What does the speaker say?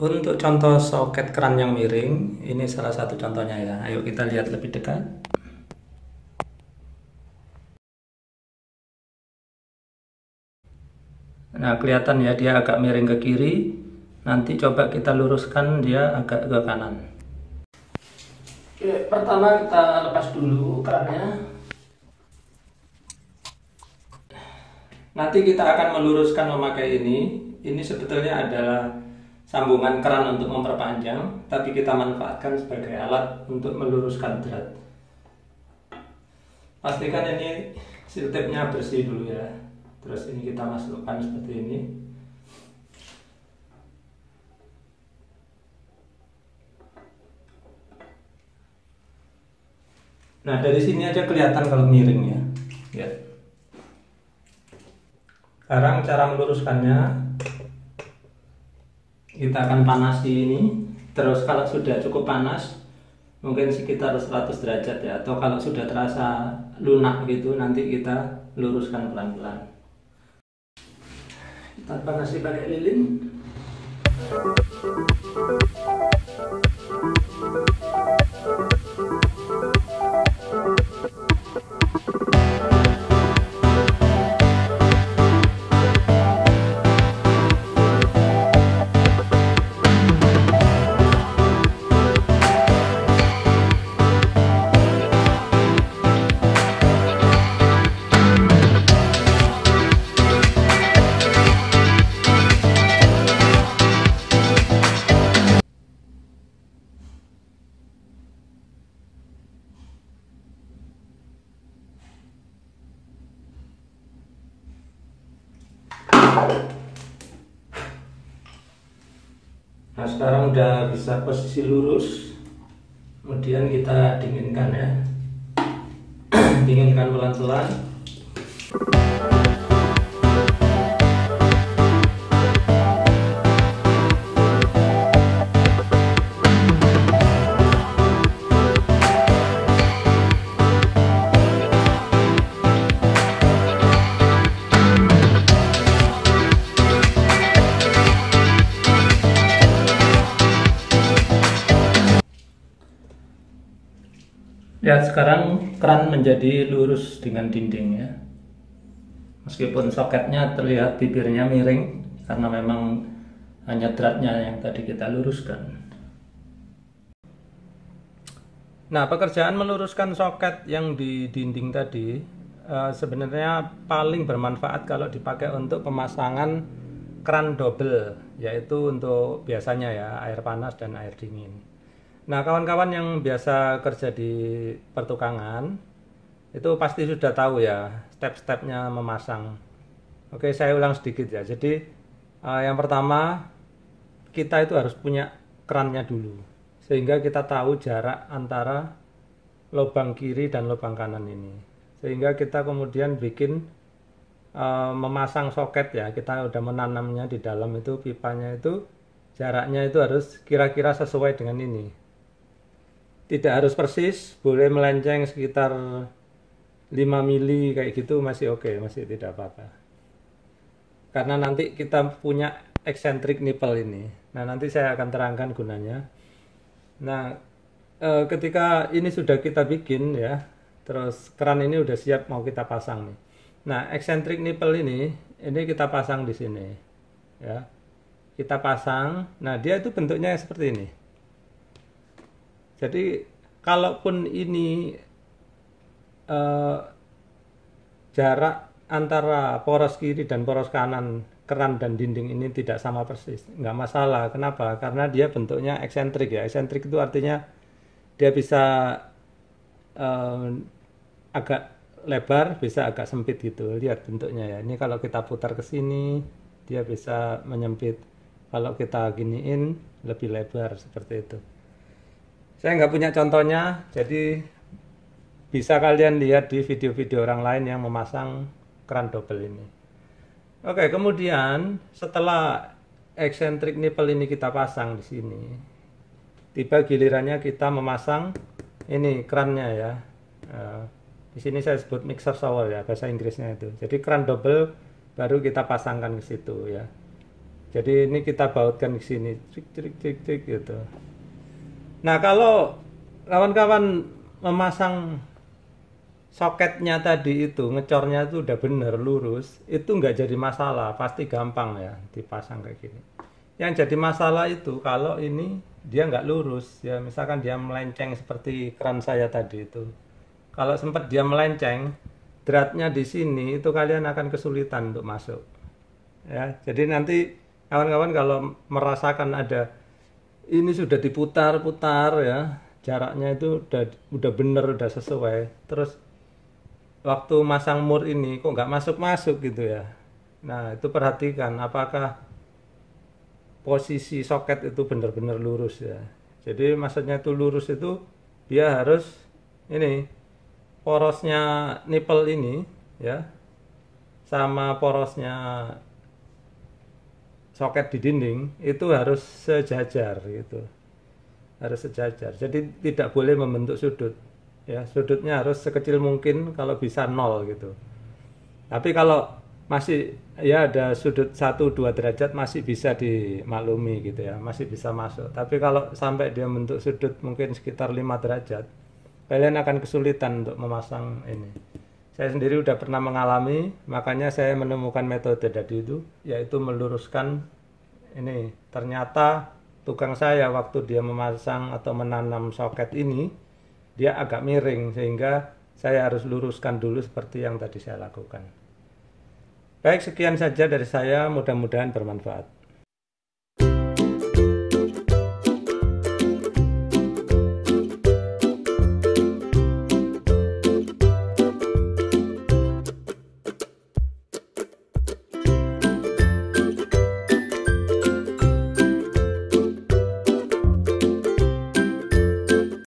Untuk contoh soket keran yang miring, ini salah satu contohnya ya. Ayo kita lihat lebih dekat. Nah, kelihatan ya dia agak miring ke kiri. Nanti coba kita luruskan dia agak ke kanan. Oke, pertama kita lepas dulu kerannya. Nanti kita akan meluruskan memakai ini. Ini sebetulnya adalah sambungan keran untuk memperpanjang, tapi kita manfaatkan sebagai alat untuk meluruskan drat. Pastikan ini seal tape-nya bersih dulu ya. Terus ini kita masukkan seperti ini. Nah, dari sini aja kelihatan kalau miring ya. Ya. Sekarang cara meluruskannya, kita akan panasi ini. Terus kalau sudah cukup panas, mungkin sekitar 100 derajat ya, atau kalau sudah terasa lunak gitu, nanti kita luruskan pelan-pelan. Kita panasi pakai lilin. Nah, sekarang udah bisa posisi lurus. Kemudian kita dinginkan ya. Dinginkan pelan-pelan. Lihat sekarang keran menjadi lurus dengan dinding ya. Meskipun soketnya terlihat bibirnya miring karena memang hanya dratnya yang tadi kita luruskan. Nah, pekerjaan meluruskan soket yang di dinding tadi sebenarnya paling bermanfaat kalau dipakai untuk pemasangan keran double, yaitu untuk biasanya ya air panas dan air dingin. Nah, kawan-kawan yang biasa kerja di pertukangan itu pasti sudah tahu ya step-stepnya memasang. Oke, saya ulang sedikit ya. Jadi yang pertama, kita itu harus punya kerannya dulu, sehingga kita tahu jarak antara lubang kiri dan lubang kanan ini, sehingga kita kemudian bikin memasang soket ya. Kita udah menanamnya di dalam itu, pipanya itu jaraknya itu harus kira-kira sesuai dengan ini. Tidak harus persis, boleh melenceng sekitar 5 mili kayak gitu masih oke, masih tidak apa-apa. Karena nanti kita punya eccentric nipple ini. Nah, nanti saya akan terangkan gunanya. Nah, ketika ini sudah kita bikin ya, terus keran ini udah siap mau kita pasang nih. Nah, eccentric nipple ini kita pasang di sini ya. Kita pasang. Nah, dia itu bentuknya seperti ini. Jadi kalaupun ini jarak antara poros kiri dan poros kanan keran dan dinding ini tidak sama persis, nggak masalah. Kenapa? Karena dia bentuknya eksentrik ya. Eksentrik itu artinya dia bisa agak lebar, bisa agak sempit gitu. Lihat bentuknya ya. Ini kalau kita putar ke sini, dia bisa menyempit. Kalau kita giniin, lebih lebar seperti itu. Saya nggak punya contohnya, jadi bisa kalian lihat di video-video orang lain yang memasang keran double ini. Oke, kemudian setelah eccentric nipple ini kita pasang di sini, tiba gilirannya kita memasang ini kerannya ya. Di sini saya sebut mixer shower ya, bahasa Inggrisnya itu. Jadi keran double baru kita pasangkan ke situ ya. Jadi ini kita bautkan ke sini, crik crik crik crik gitu. Nah, kalau kawan-kawan memasang soketnya tadi itu, ngecornya itu udah bener lurus, itu nggak jadi masalah, pasti gampang ya dipasang kayak gini. Yang jadi masalah itu kalau ini dia nggak lurus, ya misalkan dia melenceng seperti keran saya tadi itu. Kalau sempat dia melenceng, dratnya di sini itu kalian akan kesulitan untuk masuk. Ya, jadi nanti kawan-kawan kalau merasakan ada ini sudah diputar-putar ya, jaraknya itu udah bener, udah sesuai. Terus waktu masang mur ini kok nggak masuk-masuk gitu ya. Nah, itu perhatikan apakah posisi soket itu benar-benar lurus ya. Jadi maksudnya itu lurus itu dia harus ini porosnya nipple ini ya sama porosnya soket di dinding itu harus sejajar gitu. Harus sejajar. Jadi tidak boleh membentuk sudut. Ya, sudutnya harus sekecil mungkin, kalau bisa 0 gitu. Tapi kalau masih ya ada sudut 1-2 derajat masih bisa dimaklumi gitu ya, masih bisa masuk. Tapi kalau sampai dia bentuk sudut mungkin sekitar 5 derajat, kalian akan kesulitan untuk memasang ini. Saya sendiri udah pernah mengalami, makanya saya menemukan metode tadi itu, yaitu meluruskan ini. Ternyata tukang saya waktu dia memasang atau menanam soket ini, dia agak miring, sehingga saya harus luruskan dulu seperti yang tadi saya lakukan. Baik, sekian saja dari saya, mudah-mudahan bermanfaat.